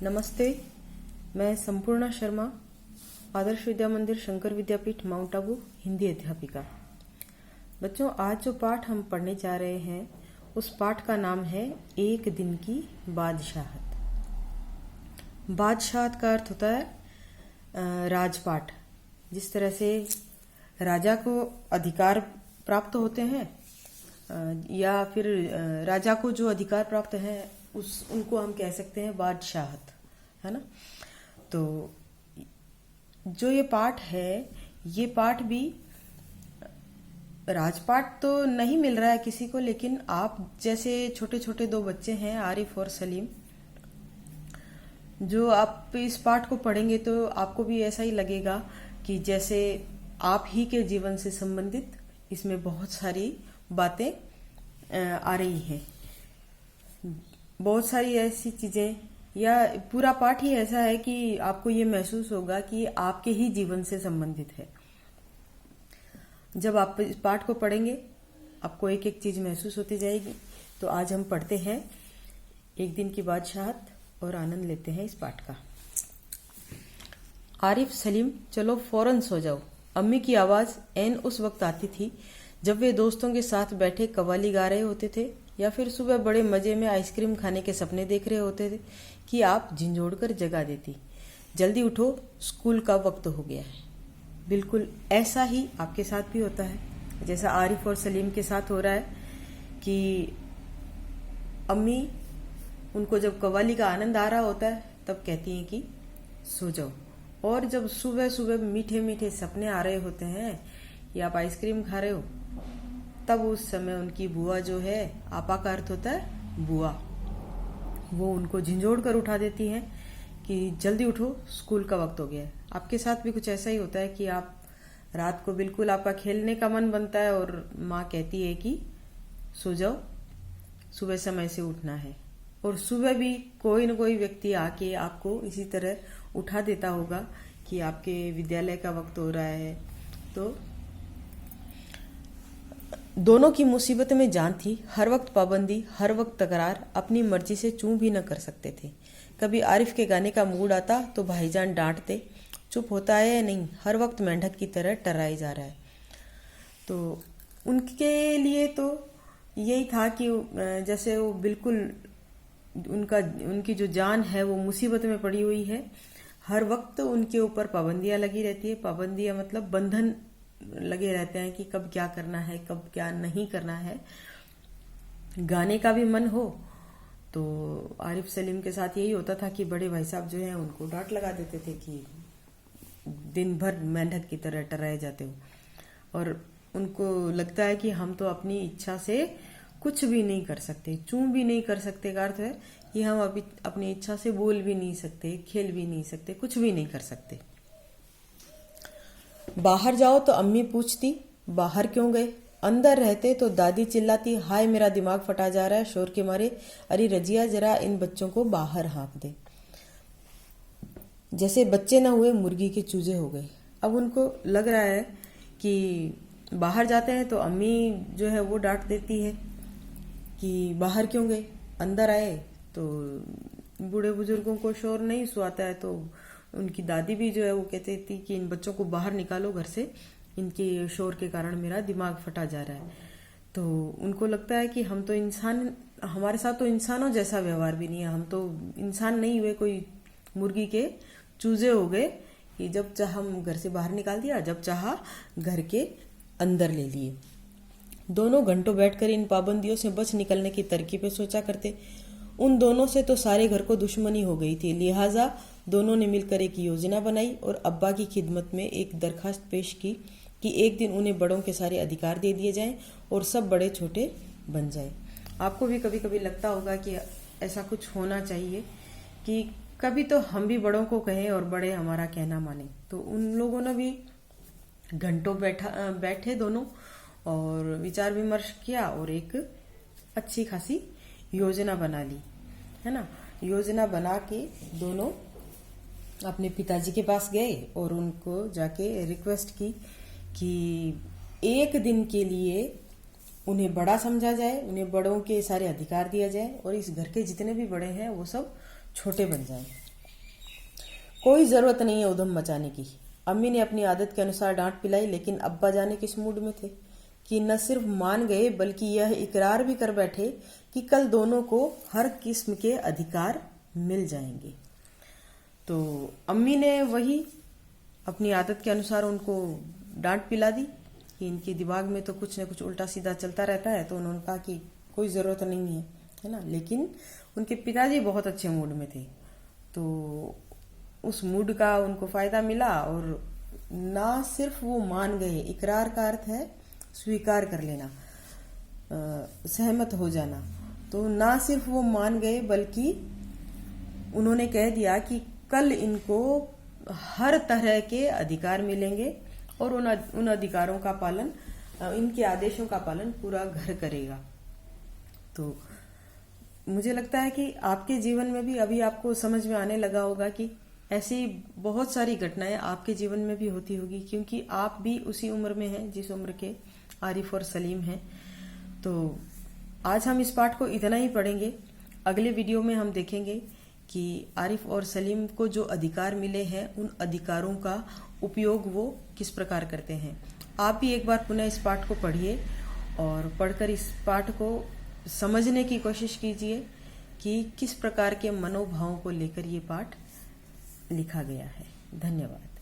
नमस्ते, मैं संपूर्णा शर्मा, आदर्श विद्या मंदिर शंकर विद्यापीठ माउंट आबू, हिंदी अध्यापिका। बच्चों, आज जो पाठ हम पढ़ने जा रहे हैं उस पाठ का नाम है एक दिन की बादशाहत। बादशाहत का अर्थ होता है राजपाट। जिस तरह से राजा को अधिकार प्राप्त होते हैं या फिर राजा को जो अधिकार प्राप्त है उनको हम कह सकते हैं बादशाहत, है ना। तो जो ये पाठ है, ये पाठ भी राजपाट तो नहीं मिल रहा है किसी को, लेकिन आप जैसे छोटे छोटे दो बच्चे हैं, आरिफ और सलीम, जो आप इस पाठ को पढ़ेंगे तो आपको भी ऐसा ही लगेगा कि जैसे आप ही के जीवन से संबंधित इसमें बहुत सारी बातें आ रही हैं। बहुत सारी ऐसी चीजें, या पूरा पाठ ही ऐसा है कि आपको ये महसूस होगा कि आपके ही जीवन से संबंधित है। जब आप इस पाठ को पढ़ेंगे आपको एक एक चीज महसूस होती जाएगी। तो आज हम पढ़ते हैं एक दिन की बादशाहत और आनंद लेते हैं इस पाठ का। आरिफ, सलीम, चलो फौरन सो जाओ। अम्मी की आवाज ऐन उस वक्त आती थी जब वे दोस्तों के साथ बैठे कव्वाली गा रहे होते थे या फिर सुबह बड़े मजे में आइसक्रीम खाने के सपने देख रहे होते थे कि आप झिंझोड़ कर जगा देती। जल्दी उठो, स्कूल का वक्त हो गया है। बिल्कुल ऐसा ही आपके साथ भी होता है, जैसा आरिफ और सलीम के साथ हो रहा है कि अम्मी उनको जब कव्वाली का आनंद आ रहा होता है तब कहती हैं कि सो जाओ। और जब सुबह सुबह मीठे मीठे सपने आ रहे होते हैं या आप आइसक्रीम खा रहे हो, तब उस समय उनकी बुआ जो है, आपा का अर्थ होता है बुआ, वो उनको झिंझोड़ कर उठा देती हैं कि जल्दी उठो, स्कूल का वक्त हो गया है। आपके साथ भी कुछ ऐसा ही होता है कि आप रात को बिल्कुल आपका खेलने का मन बनता है और माँ कहती है कि सो जाओ, सुबह समय से उठना है। और सुबह भी कोई न कोई व्यक्ति आके आपको इसी तरह उठा देता होगा कि आपके विद्यालय का वक्त हो रहा है। तो दोनों की मुसीबत में जान थी, हर वक्त पाबंदी, हर वक्त तकरार, अपनी मर्जी से चूं भी न कर सकते थे। कभी आरिफ के गाने का मूड आता तो भाईजान डांटते, चुप होता है या नहीं, हर वक्त मेंढक की तरह टर्राई जा रहा है। तो उनके लिए तो यही था कि जैसे वो बिल्कुल उनकी जो जान है वो मुसीबत में पड़ी हुई है। हर वक्त उनके ऊपर पाबंदियां लगी रहती है। पाबंदियां मतलब बंधन लगे रहते हैं कि कब क्या करना है, कब क्या नहीं करना है। गाने का भी मन हो तो आरिफ सलीम के साथ यही होता था कि बड़े भाई साहब जो हैं उनको डांट लगा देते थे कि दिन भर मेंढक की तरह टर्राए जाते हो। और उनको लगता है कि हम तो अपनी इच्छा से कुछ भी नहीं कर सकते, चूं भी नहीं कर सकते का अर्थ है कि हम अभी अपनी इच्छा से बोल भी नहीं सकते, खेल भी नहीं सकते, कुछ भी नहीं कर सकते। बाहर जाओ तो अम्मी पूछती बाहर क्यों गए, अंदर रहते तो दादी चिल्लाती हाय मेरा दिमाग फटा जा रहा है शोर के मारे, अरे रजिया जरा इन बच्चों को बाहर हाँक दे। जैसे बच्चे न हुए मुर्गी के चूजे हो गए। अब उनको लग रहा है कि बाहर जाते हैं तो अम्मी जो है वो डांट देती है कि बाहर क्यों गए, अंदर आए तो बूढ़े बुजुर्गों को शोर नहीं सुहाता है। तो उनकी दादी भी जो है वो कहती थी कि इन बच्चों को बाहर निकालो घर से, इनके शोर के कारण मेरा दिमाग फटा जा रहा है। तो उनको लगता है कि हम तो इंसान, हमारे साथ तो इंसानों जैसा व्यवहार भी नहीं है, हम तो इंसान नहीं हुए, कोई मुर्गी के चूजे हो गए कि जब चाह हम घर से बाहर निकाल दिया, जब चाह घर के अंदर ले लिए। दोनों घंटों बैठकर इन पाबंदियों से बच निकलने की तरकीबें सोचा करते। उन दोनों से तो सारे घर को दुश्मनी हो गई थी, लिहाजा दोनों ने मिलकर एक योजना बनाई और अब्बा की खिदमत में एक दरखास्त पेश की कि एक दिन उन्हें बड़ों के सारे अधिकार दे दिए जाएं और सब बड़े छोटे बन जाएं। आपको भी कभी कभी लगता होगा कि ऐसा कुछ होना चाहिए कि कभी तो हम भी बड़ों को कहें और बड़े हमारा कहना माने। तो उन लोगों ने भी घंटों बैठे दोनों और विचार विमर्श किया और एक अच्छी खासी योजना बना ली, है ना। योजना बना के दोनों अपने पिताजी के पास गए और उनको जाके रिक्वेस्ट की कि एक दिन के लिए उन्हें बड़ा समझा जाए, उन्हें बड़ों के सारे अधिकार दिया जाए और इस घर के जितने भी बड़े हैं वो सब छोटे बन जाएं। कोई जरूरत नहीं है उधम मचाने की। अम्मी ने अपनी आदत के अनुसार डांट पिलाई, लेकिन अब्बा जाने किस मूड में थे कि न सिर्फ मान गए बल्कि यह इकरार भी कर बैठे कि कल दोनों को हर किस्म के अधिकार मिल जाएंगे। तो अम्मी ने वही अपनी आदत के अनुसार उनको डांट पिला दी कि इनके दिमाग में तो कुछ न कुछ उल्टा सीधा चलता रहता है। तो उन्होंने कहा कि कोई ज़रूरत नहीं है ना। लेकिन उनके पिताजी बहुत अच्छे मूड में थे, तो उस मूड का उनको फायदा मिला और ना सिर्फ वो मान गए, इकरार का अर्थ है स्वीकार कर लेना, सहमत हो जाना। तो ना सिर्फ वो मान गए बल्कि उन्होंने कह दिया कि कल इनको हर तरह के अधिकार मिलेंगे और उन अधिकारों का पालन, इनके आदेशों का पालन पूरा घर करेगा। तो मुझे लगता है कि आपके जीवन में भी अभी आपको समझ में आने लगा होगा कि ऐसी बहुत सारी घटनाएं आपके जीवन में भी होती होगी, क्योंकि आप भी उसी उम्र में हैं जिस उम्र के आरिफ और सलीम हैं। तो आज हम इस पाठ को इतना ही पढ़ेंगे। अगले वीडियो में हम देखेंगे कि आरिफ और सलीम को जो अधिकार मिले हैं उन अधिकारों का उपयोग वो किस प्रकार करते हैं। आप भी एक बार पुनः इस पाठ को पढ़िए और पढ़कर इस पाठ को समझने की कोशिश कीजिए कि किस प्रकार के मनोभावों को लेकर ये पाठ लिखा गया है। धन्यवाद।